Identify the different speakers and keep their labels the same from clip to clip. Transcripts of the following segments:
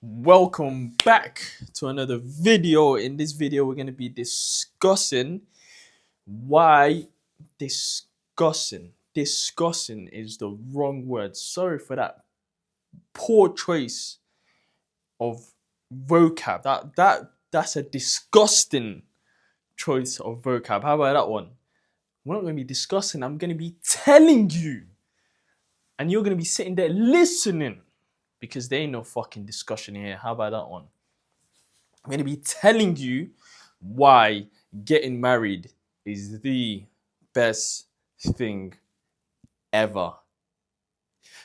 Speaker 1: Welcome back to another video. In this video, we're going to be discussing why discussing is the wrong word. Sorry for that poor choice of vocab. That's a disgusting choice of vocab. How about that one? We're not going to be discussing. I'm going to be telling you, and you're going to be sitting there listening. Because there ain't no fucking discussion here. How about that one? I'm going to be telling you why getting married is the best thing ever.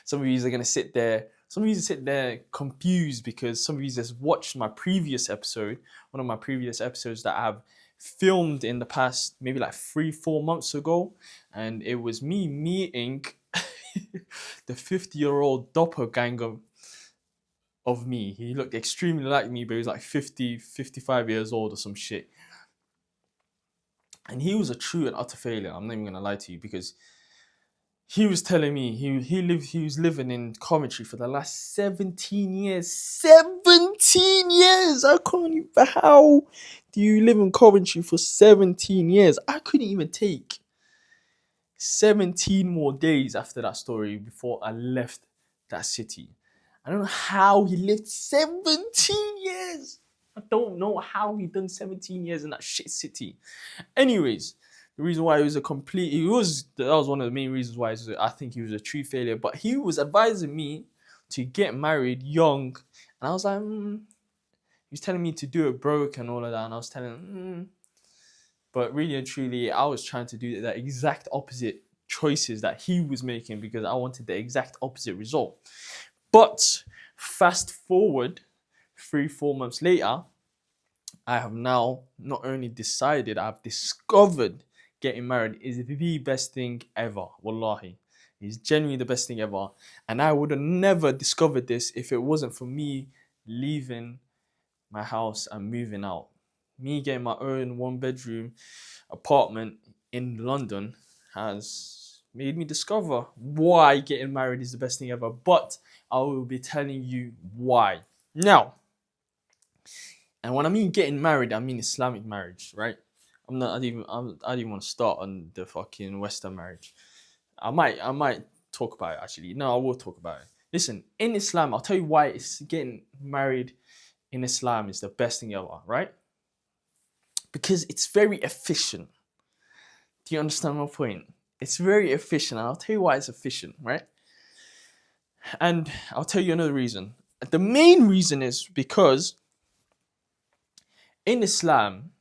Speaker 1: Some of you are going to sit there. Some of you sit there confused because some of you just watched my previous episode, one of my previous episodes that I have filmed in the past, maybe like 3-4 months ago. And it was me meeting the 50-year-old doppelganger of me. He looked extremely like me, but he was like 50, 55 years old or some shit. And he was a true and utter failure. I'm not even gonna lie to you, because he was telling me he was living in Coventry for the last 17 years. 17 years! I can't even, how do you live in Coventry for 17 years? I couldn't even take 17 more days after that story before I left that city. I don't know how he lived 17 years. I don't know how he done 17 years in that shit city. Anyways, the reason why that was one of the main reasons why I think he was a true failure. But he was advising me to get married young. And I was like, he was telling me to do it broke and all of that. And I was telling him, But really and truly, I was trying to do the exact opposite choices that he was making because I wanted the exact opposite result. But fast forward 3-4 months later, I have now not only decided, I've discovered getting married is the best thing ever. Wallahi. It's genuinely the best thing ever. And I would have never discovered this if it wasn't for me leaving my house and moving out. Me getting my own 1-bedroom apartment in London has made me discover why getting married is the best thing ever. But I will be telling you why. Now, and when I mean getting married, I mean Islamic marriage, right? I didn't want to start on the fucking Western marriage. I might talk about it actually. No, I will talk about it. Listen, in Islam, I'll tell you why it's getting married in Islam is the best thing ever, right? Because it's very efficient. Do you understand my point? It's very efficient, and I'll tell you why it's efficient, right? And I'll tell you another reason. The main reason is because in Islam,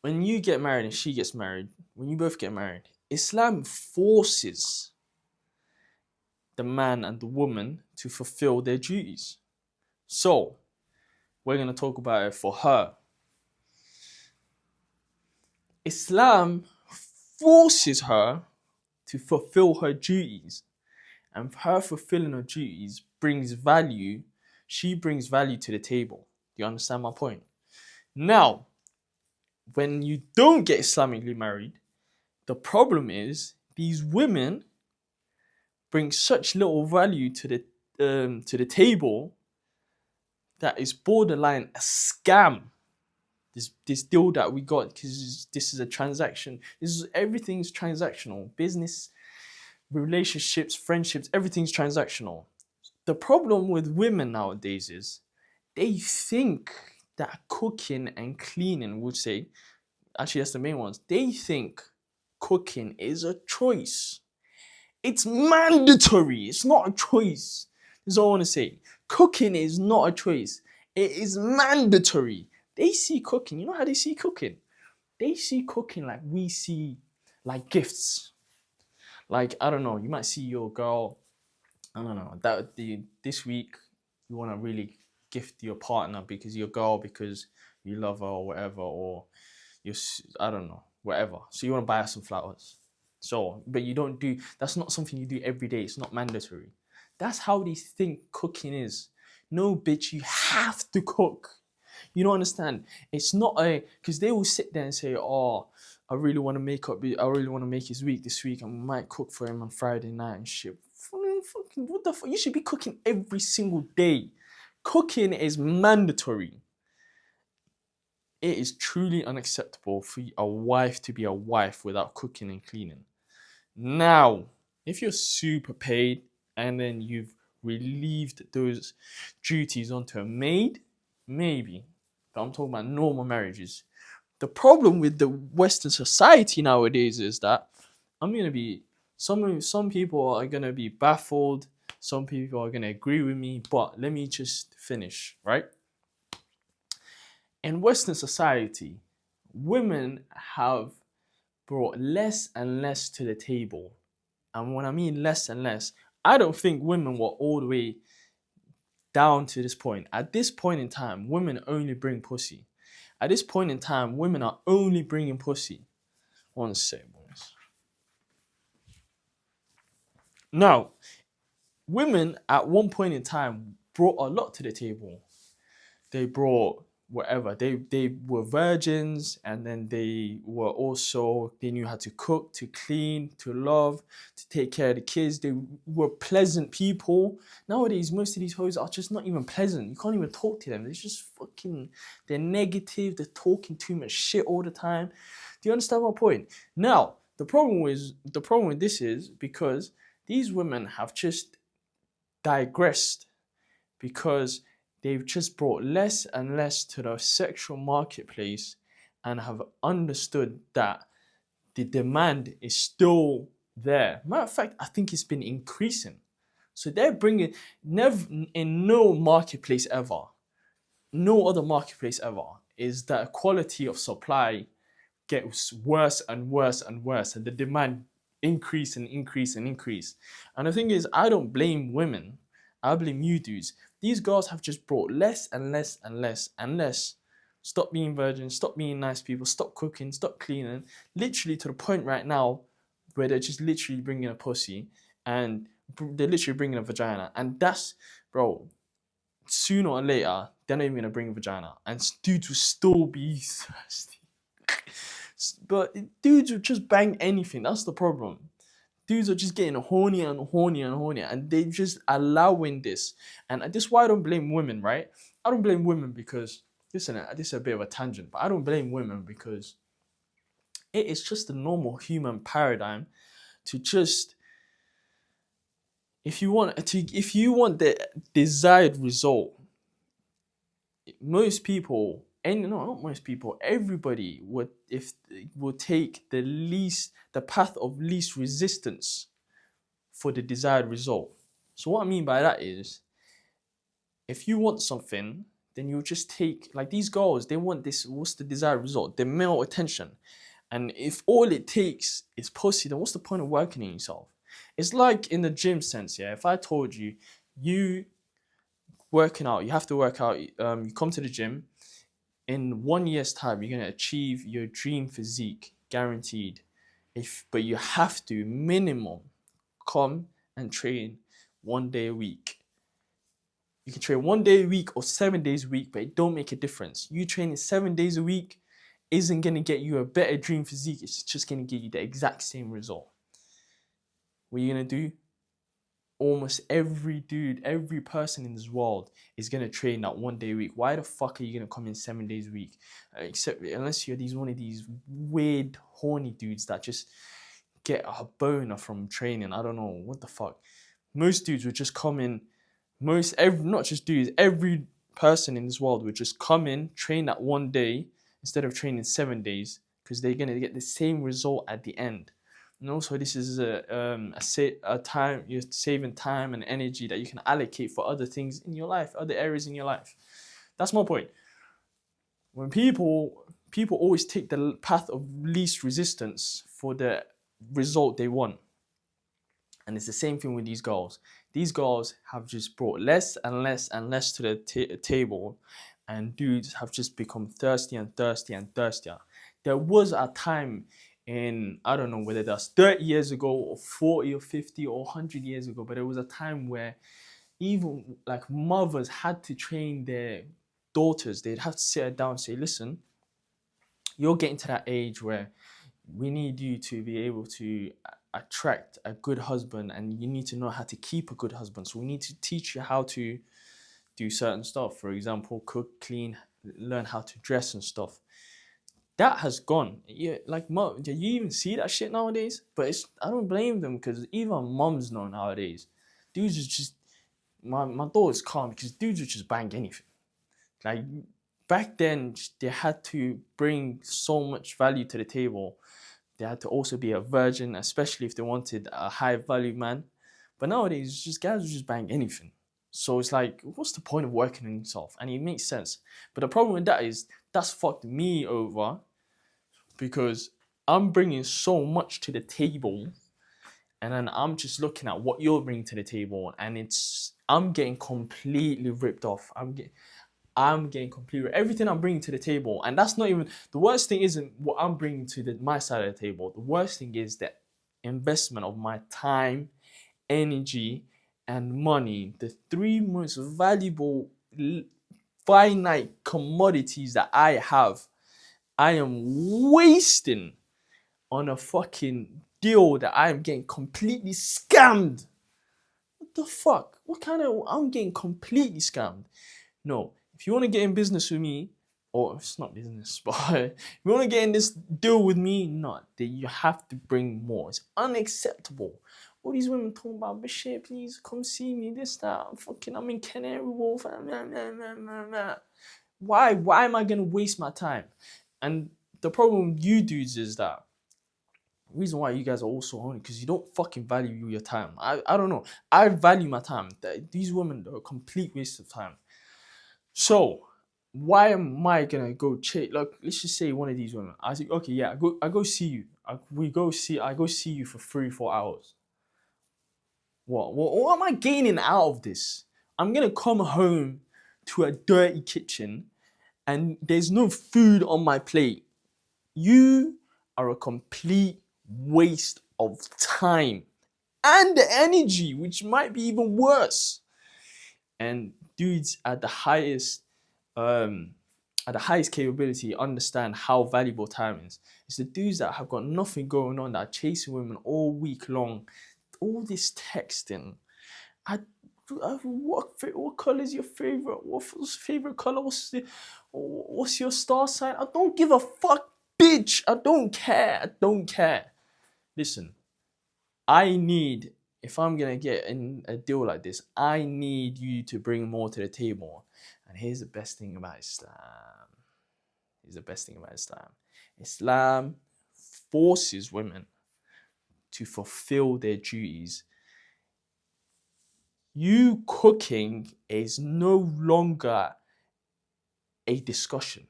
Speaker 1: when you get married and she gets married, when you both get married, Islam forces the man and the woman to fulfill their duties. So, we're going to talk about it for her. Islam forces her to fulfill her duties. And her fulfilling her duties brings value. She brings value to the table. Do you understand my point? Now, when you don't get Islamically married, the problem is these women bring such little value to the table that is borderline a scam. This deal that we got, because this is a transaction. Everything's transactional. Business, relationships, friendships, everything's transactional. The problem with women nowadays is they think that cooking and cleaning, would say, actually that's the main ones. They think cooking is a choice. It's mandatory. It's not a choice. That's all I want to say. Cooking is not a choice. It is mandatory. They see cooking. You know how they see cooking? They see cooking like we see like gifts. Like, I don't know, you might see your girl, I don't know, this week you want to really gift your partner because your girl, because you love her or whatever, or I don't know, whatever. So you want to buy her some flowers. So, but that's not something you do every day. It's not mandatory. That's how they think cooking is. No, bitch, you have to cook. You don't understand. It's not because they will sit there and say, oh, I really want to make his week this week. I might cook for him on Friday night and shit. fucking, what the fuck? You should be cooking every single day. Cooking is mandatory. It is truly unacceptable for a wife to be a wife without cooking and cleaning. Now, if you're super paid and then you've relieved those duties onto a maid, maybe. But I'm talking about normal marriages. The problem with the Western society nowadays is that I'm gonna be some people are gonna be baffled, some people are gonna agree with me, but let me just finish, right? In Western society, women have brought less and less to the table. And when I mean less and less, I don't think women were all the way down to this point. At this point in time, women only bring pussy. At this point in time, women are only bringing pussy. One second, boys. Now, women at one point in time brought a lot to the table. They brought whatever. They were virgins, and then they knew how to cook, to clean, to love, to take care of the kids. They were pleasant people. Nowadays, most of these hoes are just not even pleasant. You can't even talk to them. They're negative. They're talking too much shit all the time. Do you understand my point? Now, the problem with this is because these women have just digressed, because they've just brought less and less to the sexual marketplace and have understood that the demand is still there. Matter of fact, I think it's been increasing. So they're bringing, never in no marketplace ever, no other marketplace ever, is that quality of supply gets worse and worse and worse, and the demand increase and increase and increase. And the thing is, I don't blame women. I blame you dudes. These girls have just brought less and less and less and less. Stop being virgins, stop being nice people, stop cooking, stop cleaning. Literally to the point right now where they're just literally bringing a pussy and they're literally bringing a vagina. And that's, bro, sooner or later, they're not even going to bring a vagina. And dudes will still be thirsty. But dudes will just bang anything. That's the problem. Dudes are just getting hornier and hornier and hornier, and they just allowing this. And this is why I don't blame women, right? I don't blame women because, listen, this is a bit of a tangent, but I don't blame women because it is just a normal human paradigm to just, if you want the desired result, most people, and no, not most people, everybody would take the path of least resistance for the desired result. So what I mean by that is, if you want something, then you just take, like these girls, they want this, what's the desired result? The male attention. And if all it takes is pussy, then what's the point of working on yourself? It's like in the gym sense, yeah. If I told you, you working out, you have to work out, you come to the gym, in 1 year's time, you're gonna achieve your dream physique, guaranteed. But you have to minimum come and train 1 day a week. You can train 1 day a week or 7 days a week, but it don't make a difference. You training 7 days a week isn't gonna get you a better dream physique. It's just gonna give you the exact same result. What are you gonna do? Almost every dude, every person in this world is gonna train that 1 day a week. Why the fuck are you gonna come in 7 days a week? Except unless you're one of these weird horny dudes that just get a boner from training. I don't know what the fuck. Most dudes would just come in. Not just dudes, every person in this world would just come in, train that 1 day instead of training 7 days, because they're gonna get the same result at the end. And also, this is a time you're saving time and energy that you can allocate for other things in your life, other areas in your life. That's my point. When people always take the path of least resistance for the result they want. And it's the same thing with these girls. These girls have just brought less and less and less to the table, and dudes have just become thirsty and thirsty and thirstier. There was a time in, I don't know whether that's 30 years ago or 40 or 50 or 100 years ago, but there was a time where even like mothers had to train their daughters. They'd have to sit her down and say, listen, you're getting to that age where we need you to be able to attract a good husband, and you need to know how to keep a good husband. So we need to teach you how to do certain stuff. For example, cook, clean, learn how to dress and stuff. That has gone. Yeah, like mom, do you even see that shit nowadays? But it's I don't blame them because even moms know nowadays. Dudes are just my daughter's calm because dudes would just bang anything. Like back then, they had to bring so much value to the table. They had to also be a virgin, especially if they wanted a high value man. But nowadays, it's just guys will just bang anything. So it's like, what's the point of working on yourself? And it makes sense. But the problem with that is that's fucked me over because I'm bringing so much to the table, and then I'm just looking at what you're bringing to the table, and I'm getting completely ripped off. I'm getting completely everything I'm bringing to the table, and that's not even the worst thing. Isn't what I'm bringing to my side of the table. The worst thing is the investment of my time, energy, and money. The three most valuable, finite commodities that I have, I am wasting on a fucking deal that I am getting completely scammed. What the fuck? What kind of? I'm getting completely scammed. No, if you want to get in business with me, or it's not business, but if you want to get in this deal with me, not that you have to bring more. It's unacceptable. All these women talking about, Bashir, please come see me, this, that. I'm in Canary Wharf. Why am I gonna waste my time? And the problem with you dudes is that the reason why you guys are all so horny because you don't fucking value your time. I don't know. I value my time. These women are a complete waste of time. So why am I gonna go check? Like, let's just say one of these women. I say, okay, yeah, I go see you. I go see you for 3-4 hours. What am I gaining out of this? I'm gonna come home to a dirty kitchen and there's no food on my plate. You are a complete waste of time and energy, which might be even worse. And dudes um, at the highest capability understand how valuable time is. It's the dudes that have got nothing going on that are chasing women all week long. All this texting. What color is your favorite? What's favorite color? What's your star sign? I don't give a fuck, bitch. I don't care. I don't care. Listen, I need, if I'm gonna get in a deal like this, I need you to bring more to the table. And here's the best thing about Islam. Here's the best thing about Islam. Islam forces women to fulfill their duties. You cooking is no longer a discussion.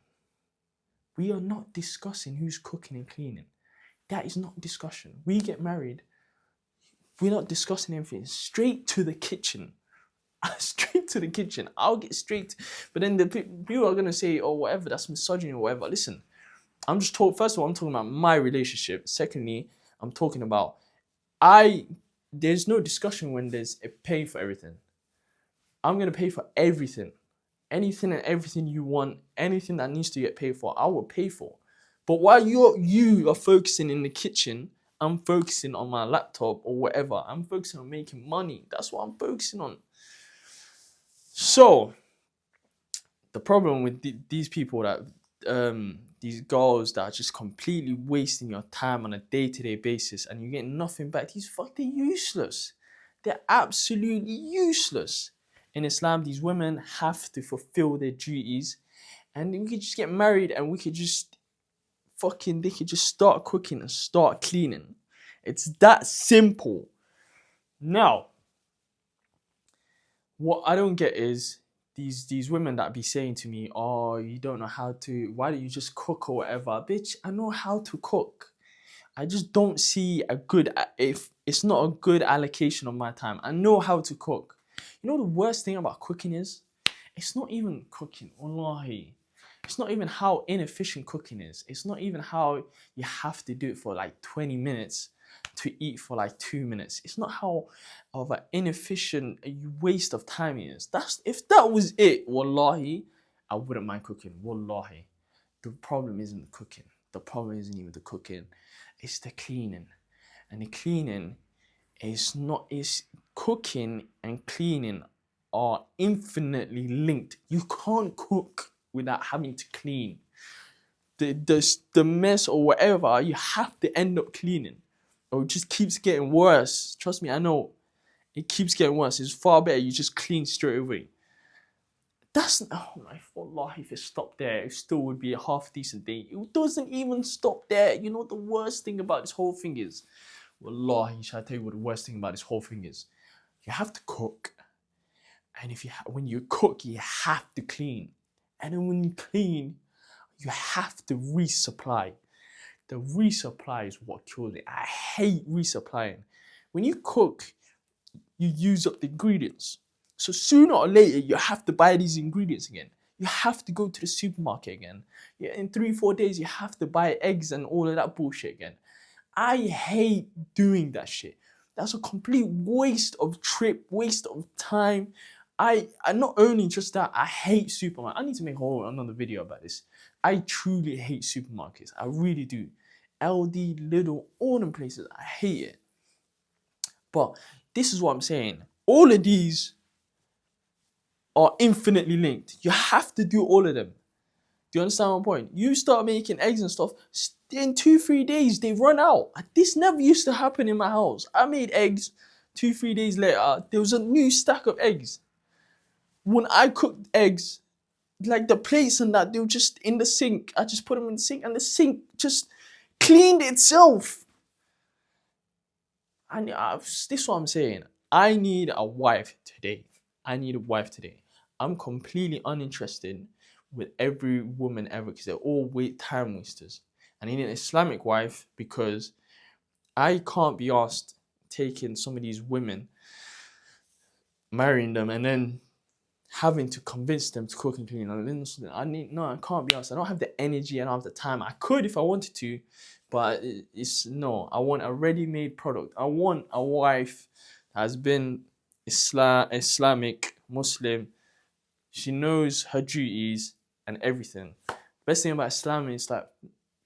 Speaker 1: We are not discussing who's cooking and cleaning. That is not discussion. We get married, we're not discussing anything. Straight to the kitchen. Straight to the kitchen. I'll get straight. But then the people are gonna say, "Oh, whatever, that's misogyny or whatever." Listen, I'm just talking. First of all, I'm talking about my relationship. Secondly, I'm talking about I. There's no discussion when there's a pay for everything. I'm gonna pay for everything, anything and everything you want, anything that needs to get paid for, I will pay for. But while you are focusing in the kitchen, I'm focusing on my laptop or whatever. I'm focusing on making money. That's what I'm focusing on. So the problem with these people that these girls that are just completely wasting your time on a day-to-day basis and you get nothing back, they're useless. They're absolutely useless. In Islam, these women have to fulfill their duties, and we could just get married and we could just they could just start cooking and start cleaning. It's that simple. Now, what I don't get is these women that be saying to me, "Oh, you don't know how to. Why don't you just cook or whatever?" Bitch, I know how to cook. I just don't see if it's not a good allocation of my time. I know how to cook. You know the worst thing about cooking is? It's not even cooking, wallahi. It's not even how inefficient cooking is. It's not even how you have to do it for like 20 minutes to eat for like 2 minutes. It's not how of an inefficient waste of time it is. If that was it, wallahi, I wouldn't mind cooking. Wallahi. The problem isn't the cooking. The problem isn't even the cooking. It's the cleaning. And the cleaning is not, is cooking and cleaning are infinitely linked. You can't cook without having to clean. The mess or whatever, you have to end up cleaning. Or it just keeps getting worse. Trust me, I know. It keeps getting worse. It's far better you just clean straight away. That's, oh my Allah, if it stopped there, it still would be a half decent day. It doesn't even stop there. You know what the worst thing about this whole thing is? Wallahi, shall I tell you what the worst thing about this whole thing is? You have to cook. And when you cook, you have to clean. And then when you clean, you have to resupply. The resupply is what kills it. I hate resupplying. When you cook, you use up the ingredients. So sooner or later, you have to buy these ingredients again. You have to go to the supermarket again. Yeah, in 3-4 days, you have to buy eggs and all of that bullshit again. I hate doing that shit. That's a complete waste of trip, waste of time. I not only just that, I hate supermarkets. I need to make another video about this. I truly hate supermarkets. I really do. LD, Lidl, all them places, I hate it. But this is what I'm saying. All of these are infinitely linked. You have to do all of them. Do you understand my point? You start making eggs and stuff, in 2-3 days, they run out. This never used to happen in my house. I made eggs, 2-3 days later, there was a new stack of eggs. When I cooked eggs, like the plates and that, they were just in the sink. I just put them in the sink and the sink just cleaned itself. And this is what I'm saying. I need a wife today. I'm completely uninterested with every woman ever because they're all time wasters. I need an Islamic wife because I can't be asked taking some of these women, marrying them, and then having to convince them to cook and clean. I can't be asked. I don't have the energy. I don't have the time. I could if I wanted to, but I want a ready-made product. I want a wife that has been Islamic, Muslim. She knows her duties and everything. Best thing about Islam is that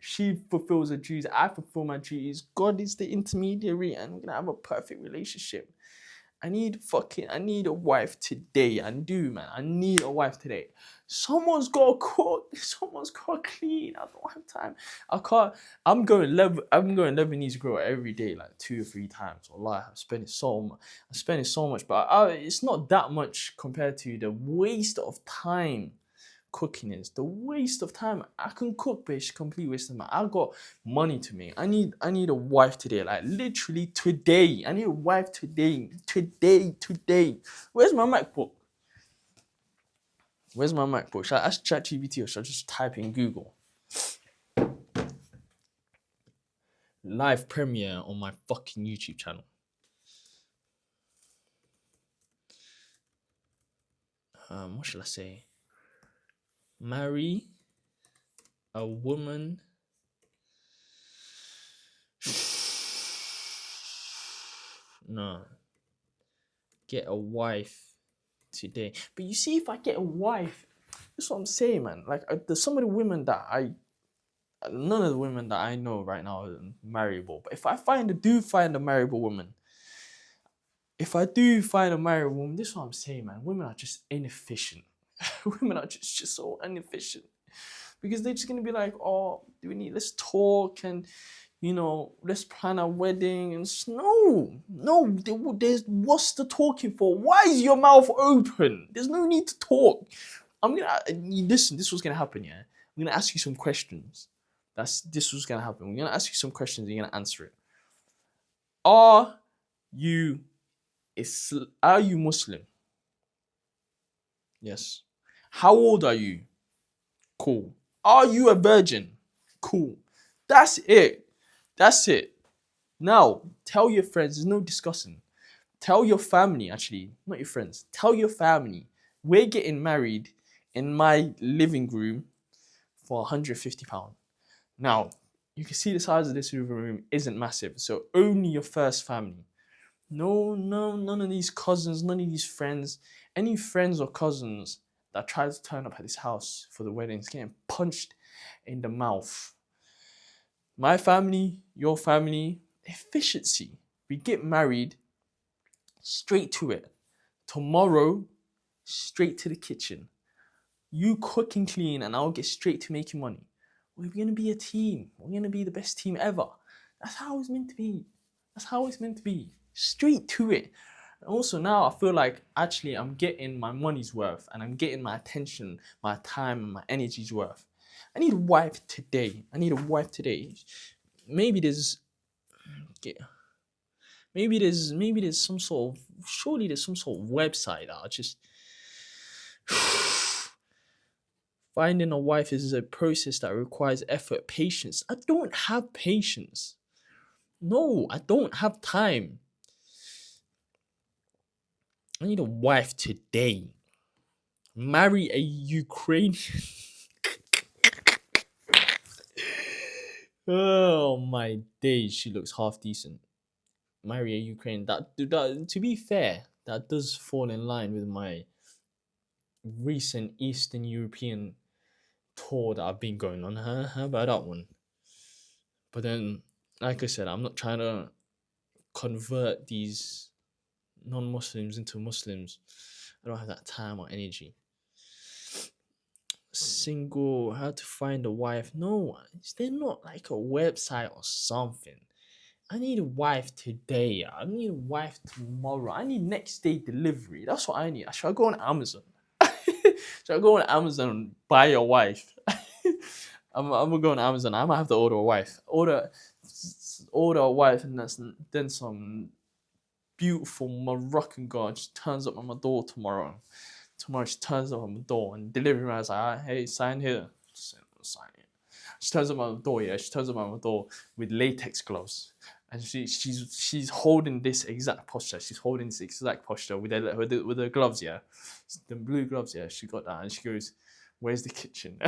Speaker 1: she fulfills her duties, I fulfill my duties. God is the intermediary, and we're gonna have a perfect relationship. I need a wife today. I do, man. I need a wife today. Someone's gotta cook. Someone's gotta clean. I don't have time. I can't. I'm going Lebanese grill every day, like 2 or 3 times. Wallah, I'm spending so much, but it's not that much compared to the waste of time cooking is. The waste of time. I can cook, but it's a complete waste of time. I got money to make. I need a wife today, like literally today. I need a wife today. Where's my MacBook? Should I ask ChatGPT or should I just type in Google? Live premiere on my fucking YouTube channel. What should I say? Marry a woman no. Get a wife today. But you see, if I get a wife, that's what I'm saying, man. Like, there's some of the women that none of the women that I know right now are marriable. But if I do find a marriable woman, this is what I'm saying, man. Women are just inefficient. Women are just so inefficient. Because they're just going to be like, oh, let's talk and, let's plan a wedding. And there's, what's the talking for? Why is your mouth open? There's no need to talk. Listen, this was going to happen, yeah? I'm going to ask you some questions. This was going to happen. We're going to ask you some questions and you're going to answer it. Are you Muslim? Yes. How old are you? Cool. Are you a virgin? Cool. That's it. Now, tell your friends. There's no discussing. Tell your family, actually, not your friends. Tell your family, we're getting married in my living room for £150. Now, you can see the size of this living room isn't massive. So only your first family. No, none of these cousins, none of these friends. Any friends or cousins that try to turn up at this house for the wedding is getting punched in the mouth. My family, your family, Efficiency. We get married, straight to it. Tomorrow, straight to the kitchen. You cook and clean, and I'll get straight to making money. We're gonna be a team. We're gonna be the best team ever. That's how it's meant to be. That's how it's meant to be. Straight to it. And also now I feel like actually I'm getting my money's worth, and I'm getting my attention, my time, and my energy's worth. I need a wife today. I need a wife today. Maybe there's maybe there's some sort of, surely there's some sort of website that I'll just finding a wife is a process that requires effort, patience. I don't have patience. No, I don't have time. I need a wife today. Marry a Ukrainian. Oh my days, she looks half decent. Marry a Ukrainian. That to be fair, that does fall in line with my recent Eastern European tour that I've been going on. How about that one? But then, like I said, I'm not trying to convert these non-Muslims into Muslims. I don't have that time or energy. Single, how to find a wife? No, is there not like a website or something? I need a wife today. I need a wife tomorrow. I need next day delivery. That's what I need. Should I go on Amazon? Should I go on Amazon and buy a wife? I'm gonna go on Amazon. I might have to order a wife. Order a wife, and then some beautiful Moroccan girl just turns up at my door tomorrow. Tomorrow she turns up at my door, and delivery man's like, hey, sign here. Sign here. She turns up at my door, yeah. She turns up at my door with latex gloves. And she's holding this exact posture. She's holding this exact posture with her gloves, yeah. The blue gloves, yeah. She got that, and she goes, "Where's the kitchen?"